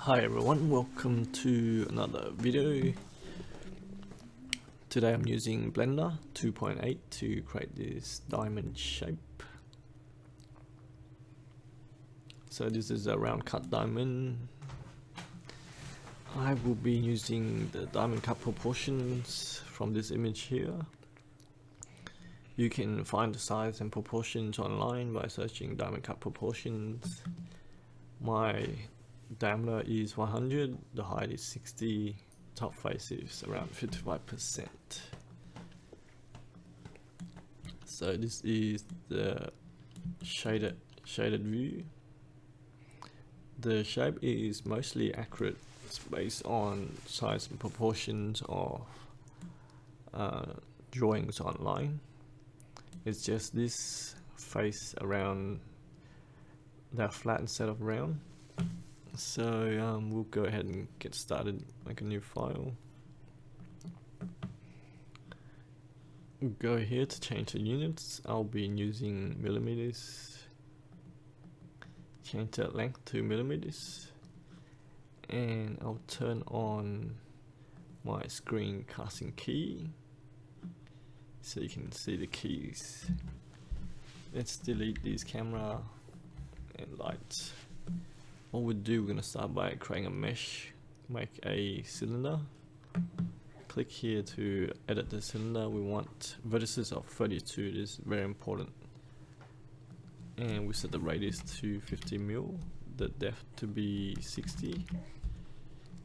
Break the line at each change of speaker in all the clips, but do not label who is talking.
Hi everyone, welcome to another video. Today I'm using Blender 2.8 to create this diamond shape. So this is a round cut diamond. I will be using the diamond cut proportions from this image here. You can find the size and proportions online by searching diamond cut proportions. My diameter is 100, the height is 60, top face is around 55%. So this is the shaded view. The shape is mostly accurate. It's based on size and proportions of drawings online. It's just this face around that flat instead of round. So we'll go ahead and get started. Make a new file. We'll go here to change the units. I'll be using millimeters. Change the length to millimeters, and I'll turn on my screen casting key so you can see the keys. Let's delete these camera and lights. What we'll do, we're going to start by creating a mesh. Make a cylinder. Click here to edit the cylinder. We want vertices of 32. This is very important. And we set the radius to 50 mil, the depth to be 60.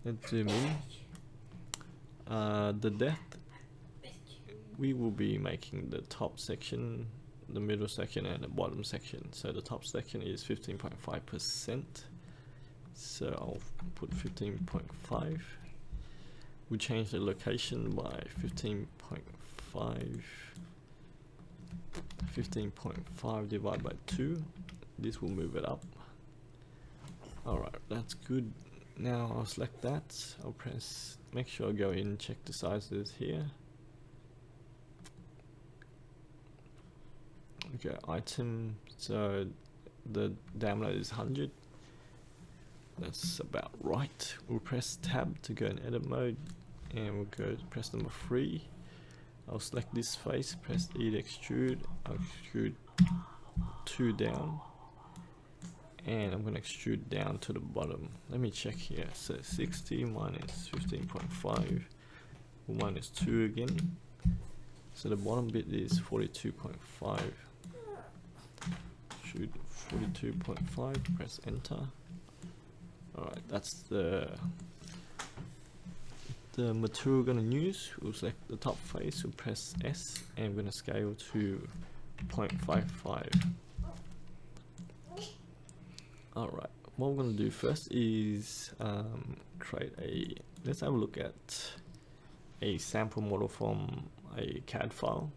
Let's zoom in. The depth, we will be making the top section, the middle section, and the bottom section. So the top section is 15.5%. So I'll put 15.5. We change the location by 15.5. 15.5 divided by 2. This will move it up. Alright, that's good. Now I'll select that. I'll press, make sure I go in, check the sizes here. Okay, item. So the diameter is 100. That's about right. We'll press tab to go in edit mode, and we'll go to press number 3. I'll select this face, press E to extrude. I'll extrude 2 down, and I'm going to extrude down to the bottom. Let me check here. So 60 minus 15.5 minus 2 again. So the bottom bit is 42.5. Extrude 42.5. Press enter. Alright, that's the material we're going to use. We'll select the top face, we'll press S, and we're going to scale to 0.55. Alright, what we're going to do first is let's have a look at a sample model from a CAD file.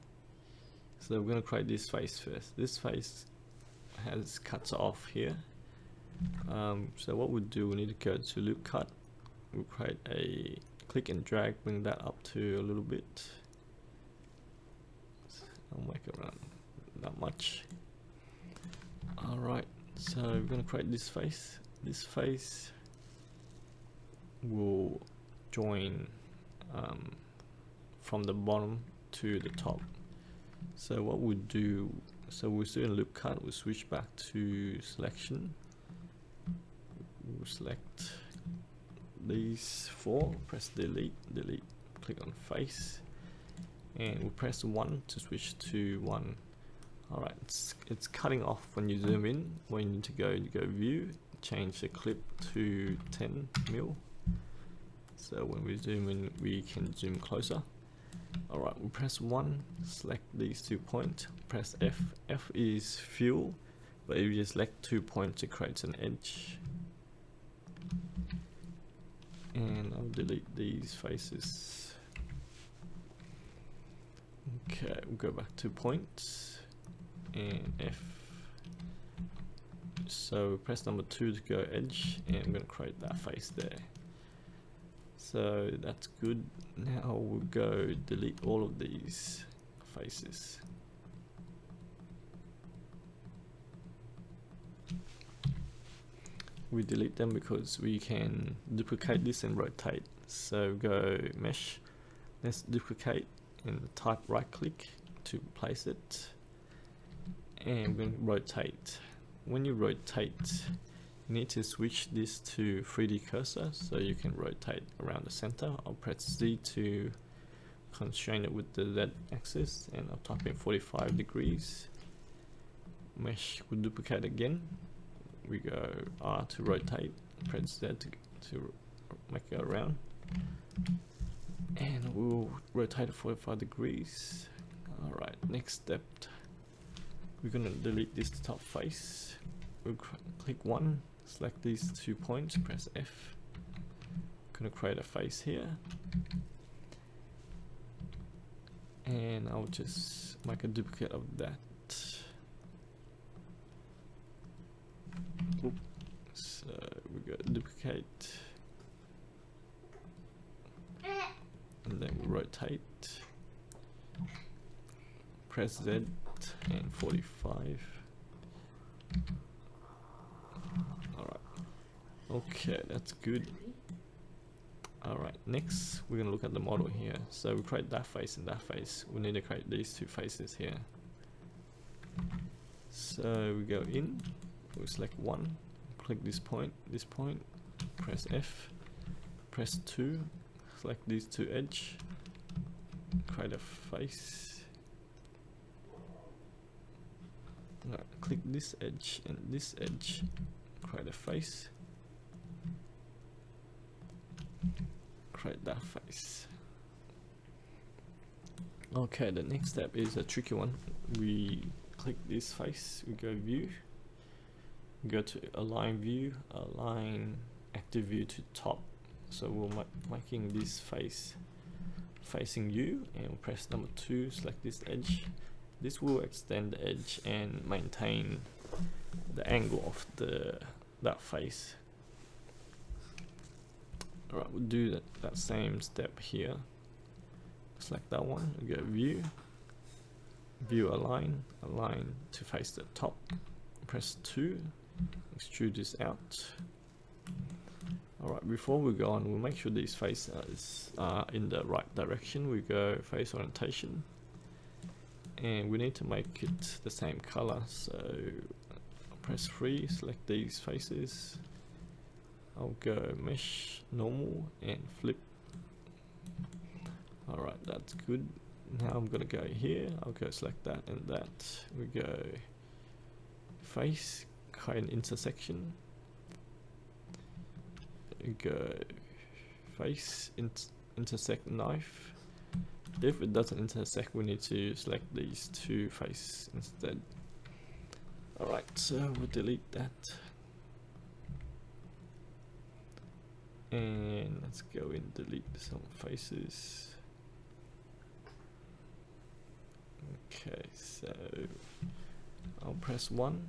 So we're going to create this face first. This face has cuts off here. So what we'll do, we need to go to loop cut. We'll create a click and drag, bring that up to a little bit. I'll make it around that much. Alright, so we're going to create this face. This face will join from the bottom to the top. So what we'll do, so we'll do in loop cut, we'll switch back to selection. We'll select these 4, press delete, click on face, and we'll press 1 to switch to 1. Alright, it's cutting off when you zoom in. When you need to go view, change the clip to 10 mil. So when we zoom in, we can zoom closer. Alright, we'll press 1, select these 2 points, press F. F is fill, but if you select 2 points, it creates an edge. And I'll delete these faces. Okay, we'll go back to points and F. So press number 2 to go edge, and I'm going to create that face there. So that's good. Now we'll go delete all of these faces. we delete them because we can duplicate this and rotate. So go mesh, let's duplicate and type right click to place it, and then rotate. When you rotate, you need to switch this to 3D cursor so you can rotate around the center. I'll press Z to constrain it with the Z axis, and I'll type in 45 degrees. Mesh will duplicate again. We go R to rotate, press Z to make it around, and we'll rotate it 45 degrees. Alright, next step, we're gonna delete this top face. We'll click one, select these 2 points, press F. Gonna create a face here, and I'll just make a duplicate of that. Oops. So we go duplicate, and then we rotate, press Z and 45. Alright, okay, that's good. Alright, next we're gonna look at the model here. So we create that face and that face. We need to create these two faces here. So we go in, we select one, click this point, press F, press 2, select these two edge, create a face. Right, click this edge and this edge, create a face, create that face. Okay, the next step is a tricky one. We click this face, we go view, go to align view, align active view to top. So we're making this face facing you, and we'll press number 2, select this edge. This will extend the edge and maintain the angle of that face. Alright, we'll do that same step here. Select that one, we go view, view align to face the top, press 2, extrude this out. Alright, before we go on, we'll make sure these faces are in the right direction. We go face orientation, and we need to make it the same color. So press 3, select these faces. I'll go mesh, normal, and flip. Alright, that's good. Now I'm gonna go here, I'll go select that and that. We go face, create an intersection. We go face, intersect knife. If it doesn't intersect, we need to select these two faces instead. Alright, so we'll delete that. And let's go and delete some faces. Okay, so I'll press 1.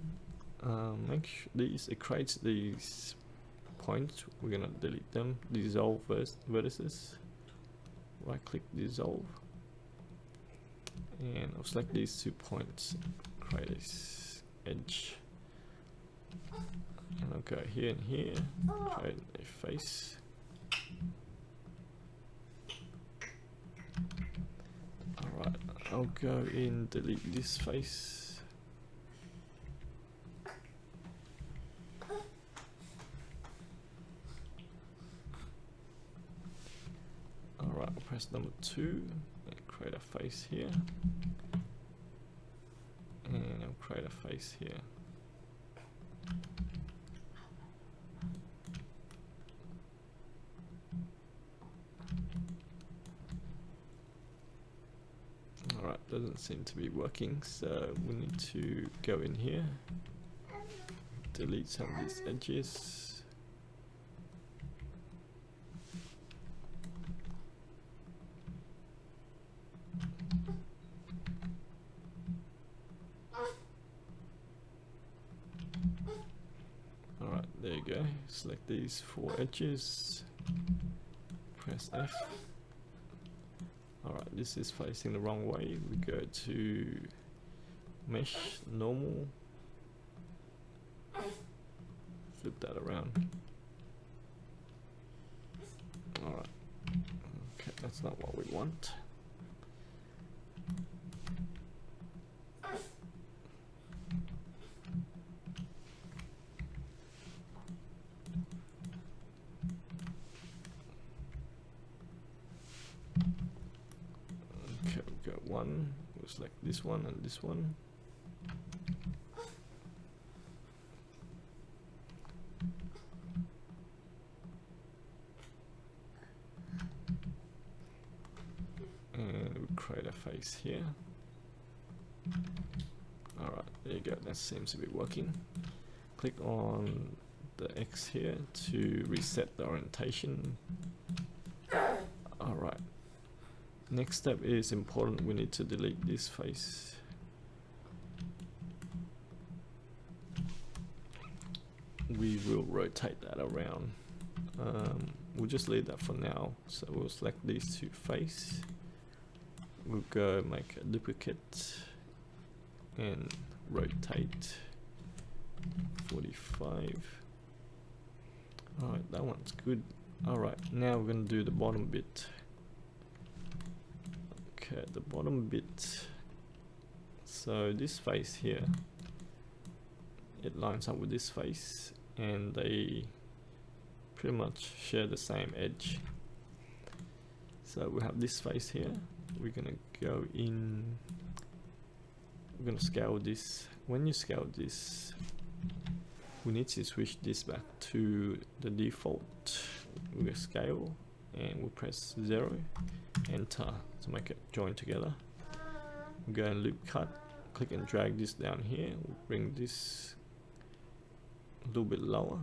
Make sure it creates these points. We're gonna delete them. Dissolve vertices. Right click dissolve, and I'll select these 2 points. Create this edge, and I'll go here and here. Create a face. Alright, I'll go in, delete this face. Alright, I'll press number 2 and create a face here. And I'll create a face here. Alright, doesn't seem to be working, so we need to go in here, delete some of these edges. Alright, there you go. Select these 4 edges, press F. Alright, this is facing the wrong way. We go to mesh, normal, flip that around. Alright, okay, that's not what we want. Okay, we got one, we'll select this one and this one. And we create a face here. Alright, there you go, that seems to be working. Click on the X here to reset the orientation. Alright, next step is important, we need to delete this face. We will rotate that around. We'll just leave that for now, so we'll select these two faces. We'll go make a duplicate and rotate 45. Alright, that one's good. Alright, now we're going to do the bottom bit. Okay, the bottom bit. So this face here, it lines up with this face and they pretty much share the same edge. So we have this face here. We're gonna go in, we're gonna scale this. When you scale this, we need to switch this back to the default. We're gonna scale and we'll press 0, enter to make it join together. We'll go and loop cut, click and drag this down here. We'll bring this a little bit lower.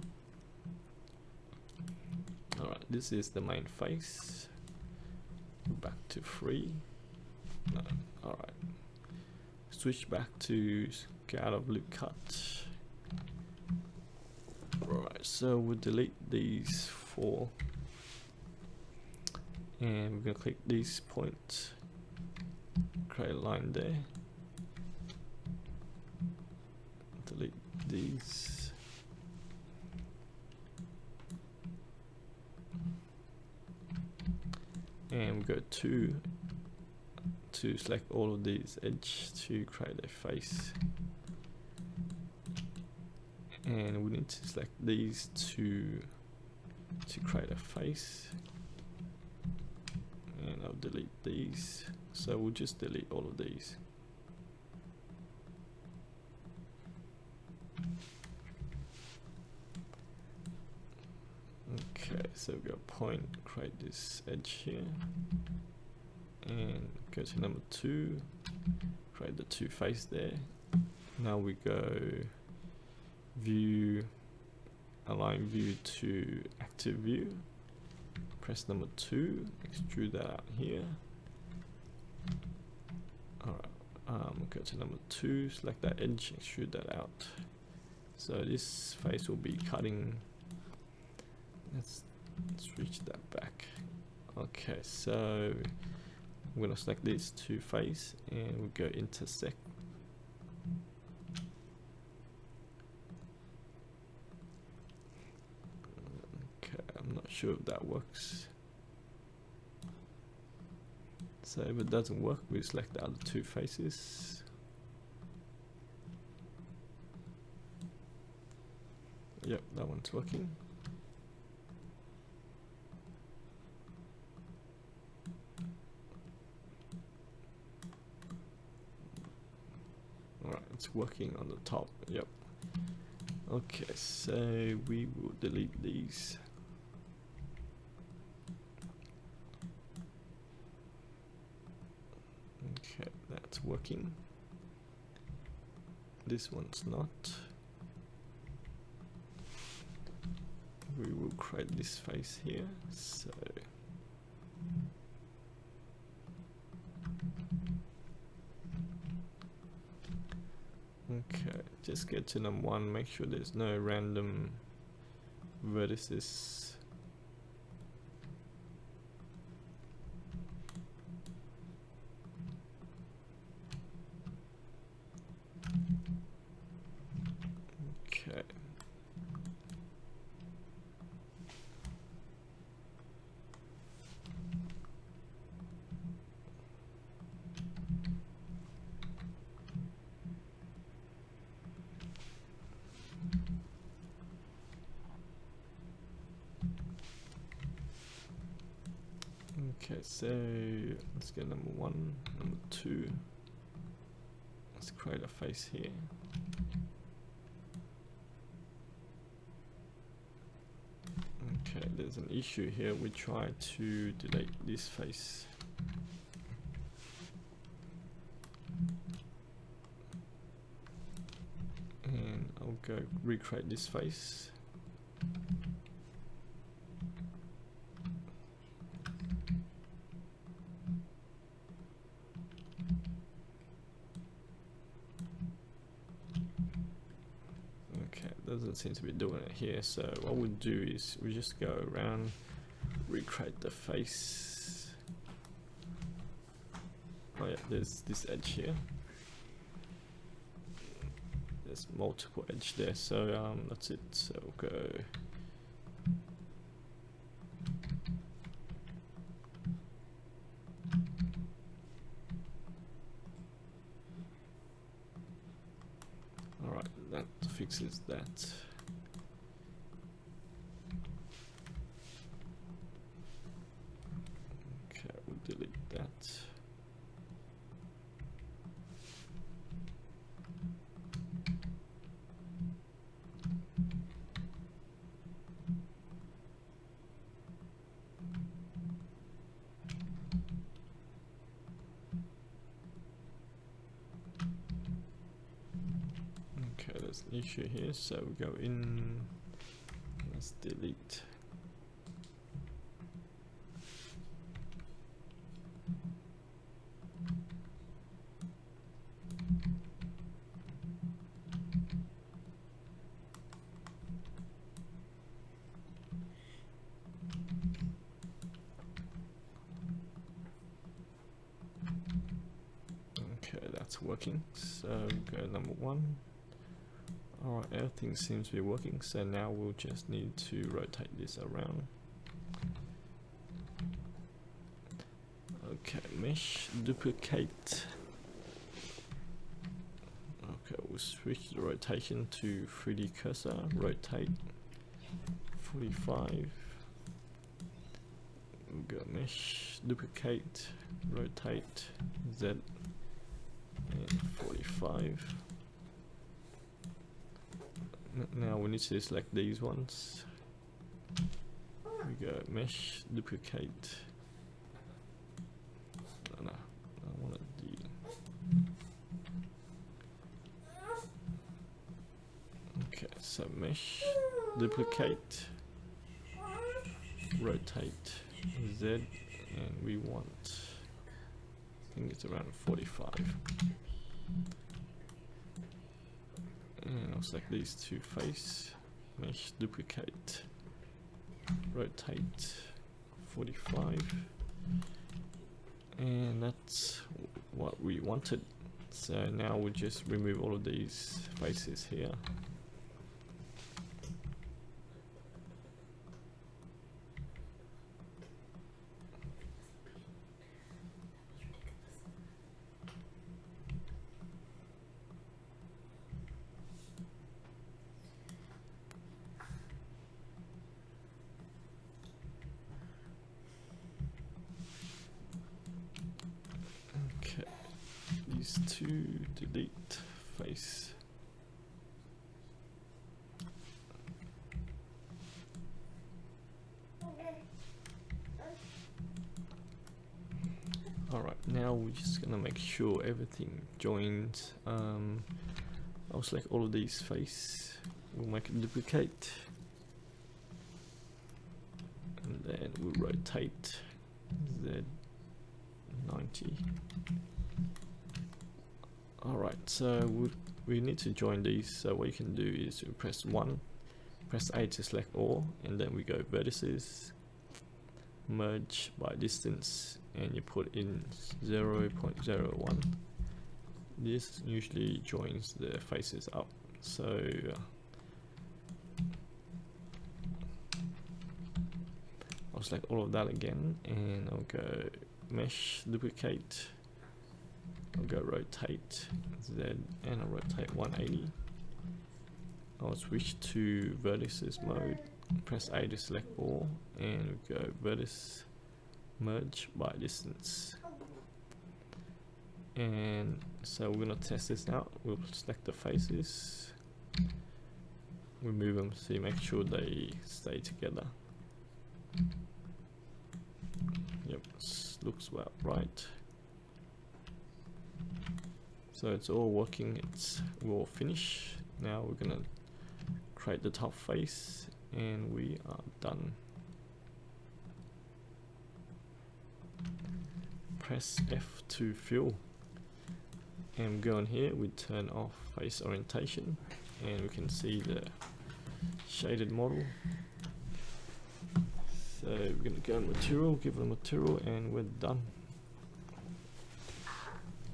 Alright, this is the main face. Back to 3. No, alright. Switch back to get out of loop cut. Right, so we'll delete these 4. And we're gonna click these points. Create a line there. Delete these. And we go to select all of these edges to create a face, and we need to select these to create a face, and I'll delete these, so we'll just delete all of these. Okay, so we go point, create this edge here, and go to number 2, create the 2 face there. Now we go view, align view to active view, press number 2, extrude that out here. Alright, go to number 2, select that edge, extrude that out. So this face will be cutting. Let's switch that back. Okay, so I'm gonna select these 2 faces and we'll go intersect. Okay, I'm not sure if that works. So if it doesn't work, we select the other 2 faces. Yep, that one's working. Alright, it's working on the top. Yep. Okay, so we will delete these. Okay, that's working. This one's not. We will create this face here. So okay, just get to number 1, make sure there's no random vertices. Okay. Okay, so let's get number 1, number 2. Let's create a face here. Okay, there's an issue here. We try to delete this face. And I'll go recreate this face. Okay, doesn't seem to be doing it here. So what we'll do is we just go around, recreate the face. Oh yeah, there's this edge here. There's multiple edge there, so that's it. So we'll go alright, that fixes that. Okay, we'll delete that. Okay, there's an issue here, so we go in, let's delete. Okay, that's working. So go number 1. Alright, everything seems to be working, so now we'll just need to rotate this around. Okay, mesh, duplicate. Okay, we'll switch the rotation to 3D cursor, rotate 45. We'll go mesh, duplicate, rotate Z and 45. Now we need to select these ones. We go mesh, duplicate. No, I want to do. Okay, so mesh, duplicate, rotate Z, and we want, I think it's around 45. And I'll select these two face, mesh, duplicate, rotate 45, and that's what we wanted. So now we'll just remove all of these faces here. To delete face. Alright, now we're just gonna make sure everything joins. I'll select all of these face, we'll make a duplicate, and then we'll rotate Z 90. Alright, so we need to join these, so what you can do is you press 1, press A to select all, and then we go vertices, merge by distance, and you put in 0.01. This usually joins the faces up, so I'll select all of that again, and I'll go mesh, duplicate, I'll go rotate Z, and I'll rotate 180. I'll switch to vertices mode, press A to select all, and go vertice merge by distance. And so we're gonna test this out. We'll select the faces, we move them, so you make sure they stay together. Yep, looks about right. So it's all working, it's all finished. Now we're gonna create the top face and we are done. Press F to fill. And we go in here, we turn off face orientation and we can see the shaded model. So we're going to go in material, give it a material, and we're done.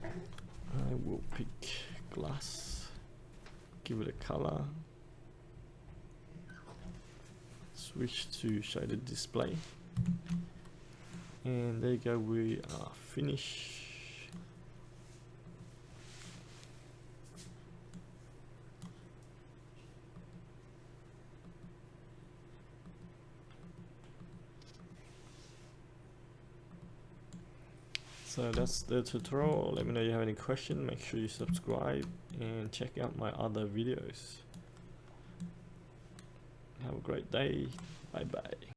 I will pick glass, give it a color, switch to shaded display, and there you go, we are finished. So that's the tutorial. Let me know if you have any question. Make sure you subscribe and check out my other videos. Have a great day. Bye bye.